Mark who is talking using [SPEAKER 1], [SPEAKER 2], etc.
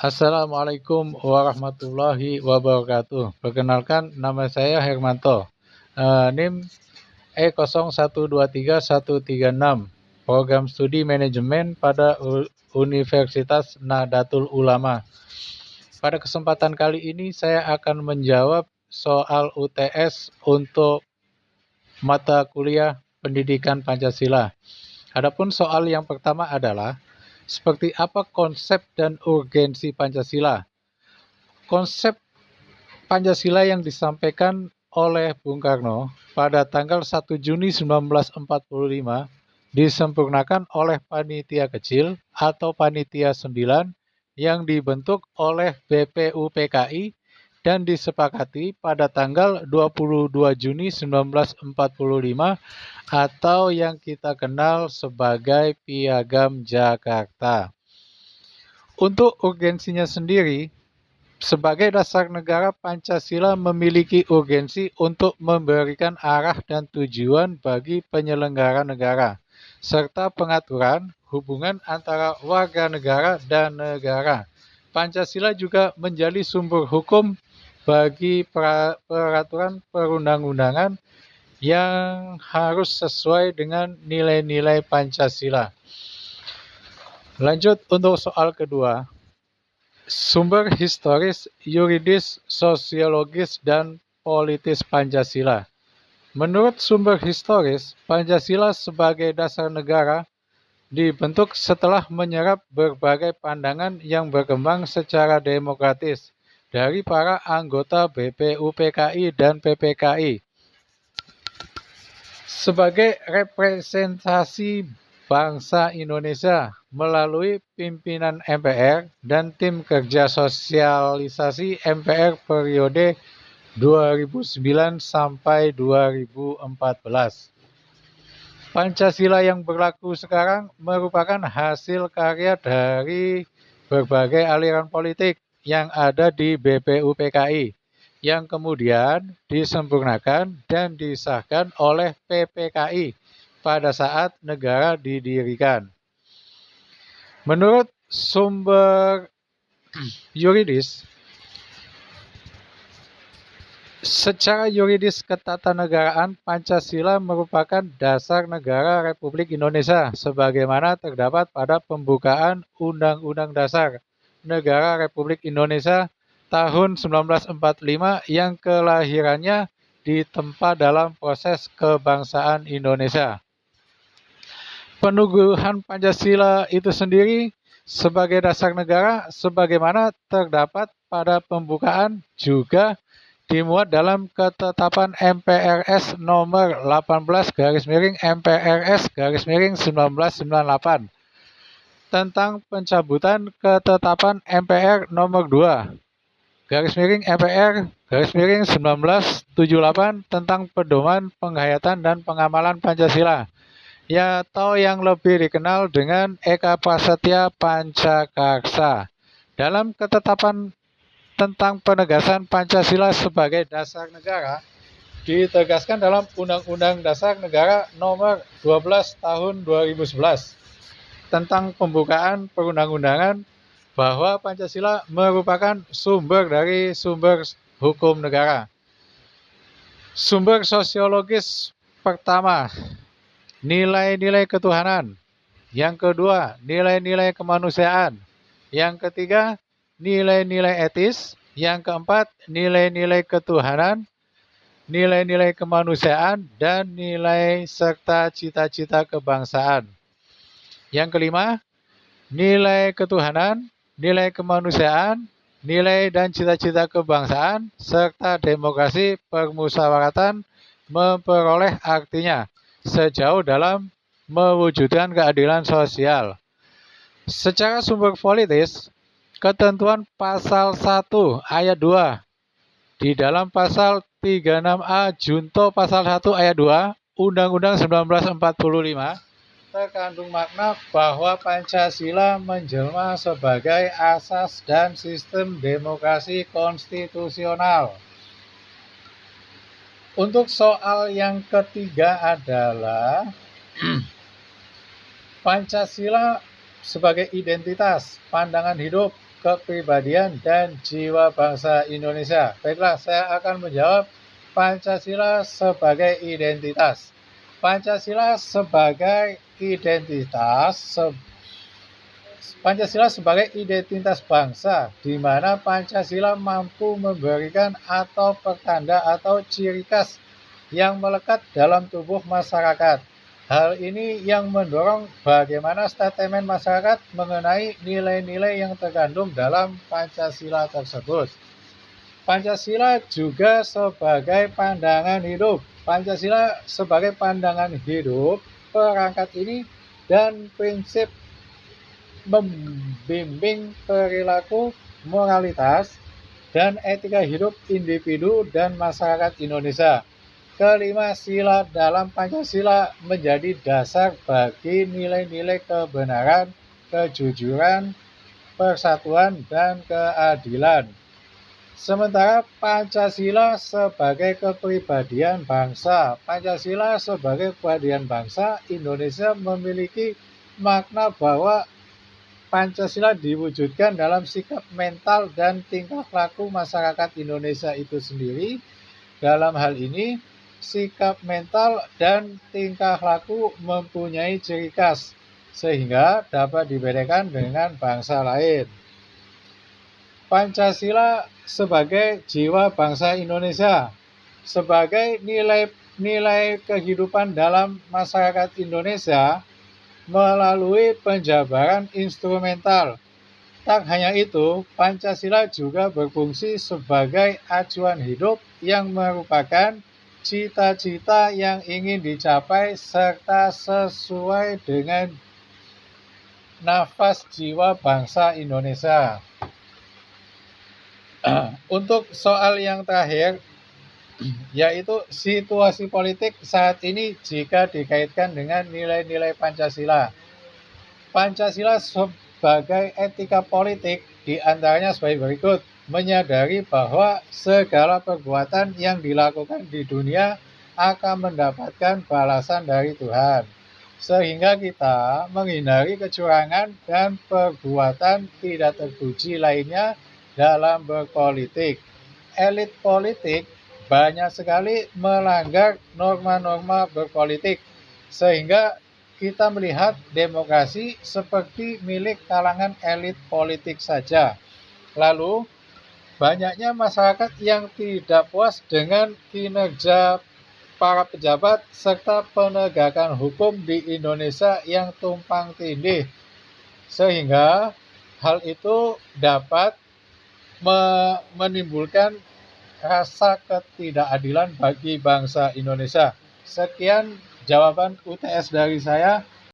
[SPEAKER 1] Assalamualaikum warahmatullahi wabarakatuh. Perkenalkan, nama saya Hermanto. NIM E01231136. Program Studi Manajemen pada Universitas Nahdlatul Ulama. Pada kesempatan kali ini saya akan menjawab soal UTS untuk mata kuliah Pendidikan Pancasila. Adapun soal yang pertama adalah, seperti apa konsep dan urgensi Pancasila? Konsep Pancasila yang disampaikan oleh Bung Karno pada tanggal 1 Juni 1945 disempurnakan oleh panitia kecil atau panitia 9 yang dibentuk oleh BPUPKI dan disepakati pada tanggal 22 Juni 1945 atau yang kita kenal sebagai Piagam Jakarta. Untuk urgensinya sendiri, sebagai dasar negara, Pancasila memiliki urgensi untuk memberikan arah dan tujuan bagi penyelenggara negara, serta pengaturan hubungan antara warga negara dan negara. Pancasila juga menjadi sumber hukum bagi peraturan perundang-undangan yang harus sesuai dengan nilai-nilai Pancasila. Lanjut untuk soal kedua. Sumber historis, yuridis, sosiologis, dan politis Pancasila. Menurut sumber historis, Pancasila sebagai dasar negara dibentuk setelah menyerap berbagai pandangan yang berkembang secara demokratis dari para anggota BPUPKI dan PPKI. Sebagai representasi bangsa Indonesia melalui pimpinan MPR dan tim kerja sosialisasi MPR periode 2009 sampai 2014. Pancasila yang berlaku sekarang merupakan hasil karya dari berbagai aliran politik yang ada di BPUPKI, yang kemudian disempurnakan dan disahkan oleh PPKI pada saat negara didirikan. Menurut sumber yuridis, secara yuridis ketatanegaraan, Pancasila merupakan dasar negara Republik Indonesia sebagaimana terdapat pada pembukaan Undang-Undang Dasar Negara Republik Indonesia tahun 1945 yang kelahirannya ditempa dalam proses kebangsaan Indonesia. Penuguhan Pancasila itu sendiri sebagai dasar negara sebagaimana terdapat pada pembukaan juga dimuat dalam ketetapan MPRS nomor 18/MPRS/1998 tentang pencabutan ketetapan MPR nomor 2/MPR/1978 tentang pedoman penghayatan dan pengamalan Pancasila, atau yang lebih dikenal dengan Eka Prasetya Pancakarsa. Dalam ketetapan tentang penegasan Pancasila sebagai dasar negara ditegaskan dalam Undang-Undang Dasar Negara Nomor 12 Tahun 2011 tentang pembukaan perundang-undangan bahwa Pancasila merupakan sumber dari sumber hukum negara. Sumber sosiologis pertama, nilai-nilai ketuhanan. Yang kedua, nilai-nilai kemanusiaan. Yang ketiga, nilai-nilai etis. Yang keempat, nilai-nilai ketuhanan, nilai-nilai kemanusiaan, dan nilai serta cita-cita kebangsaan. Yang kelima, nilai ketuhanan, nilai kemanusiaan, nilai dan cita-cita kebangsaan, serta demokrasi permusyawaratan memperoleh artinya sejauh dalam mewujudkan keadilan sosial. Secara sumber politis, ketentuan pasal 1 ayat 2 di dalam pasal 36A Junto pasal 1 ayat 2 Undang-Undang 1945 terkandung makna bahwa Pancasila menjelma sebagai asas dan sistem demokrasi konstitusional. Untuk soal yang ketiga adalah Pancasila sebagai identitas, pandangan hidup, kepribadian dan jiwa bangsa Indonesia. Baiklah, saya akan menjawab Pancasila sebagai identitas. Pancasila sebagai identitas, Pancasila sebagai identitas bangsa, di mana Pancasila mampu memberikan atau pertanda atau ciri khas yang melekat dalam tubuh masyarakat. Hal ini yang mendorong bagaimana statement masyarakat mengenai nilai-nilai yang terkandung dalam Pancasila tersebut. Pancasila juga sebagai pandangan hidup. Pancasila sebagai pandangan hidup, perangkat ini dan prinsip membimbing perilaku, moralitas, dan etika hidup individu dan masyarakat Indonesia. Kelima, sila dalam Pancasila menjadi dasar bagi nilai-nilai kebenaran, kejujuran, persatuan, dan keadilan. Sementara Pancasila sebagai kepribadian bangsa, Pancasila sebagai kepribadian bangsa, Indonesia memiliki makna bahwa Pancasila diwujudkan dalam sikap mental dan tingkah laku masyarakat Indonesia itu sendiri. Dalam hal ini, sikap mental dan tingkah laku mempunyai ciri khas, sehingga dapat dibedakan dengan bangsa lain. Pancasila sebagai jiwa bangsa Indonesia, sebagai nilai-nilai kehidupan dalam masyarakat Indonesia melalui penjabaran instrumental. Tak hanya itu, Pancasila juga berfungsi sebagai acuan hidup yang merupakan cita-cita yang ingin dicapai serta sesuai dengan nafas jiwa bangsa Indonesia. Untuk soal yang terakhir, yaitu situasi politik saat ini jika dikaitkan dengan nilai-nilai Pancasila. Pancasila sebagai etika politik diantaranya sebagai berikut: menyadari bahwa segala perbuatan yang dilakukan di dunia akan mendapatkan balasan dari Tuhan, sehingga kita menghindari kecurangan dan perbuatan tidak terpuji lainnya dalam berpolitik. Elit politik banyak sekali melanggar norma-norma berpolitik, sehingga kita melihat demokrasi seperti milik kalangan elit politik saja. Lalu, banyaknya masyarakat yang tidak puas dengan kinerja para pejabat serta penegakan hukum di Indonesia yang tumpang tindih, sehingga hal itu dapat menimbulkan rasa ketidakadilan bagi bangsa Indonesia. Sekian jawaban UTS dari saya.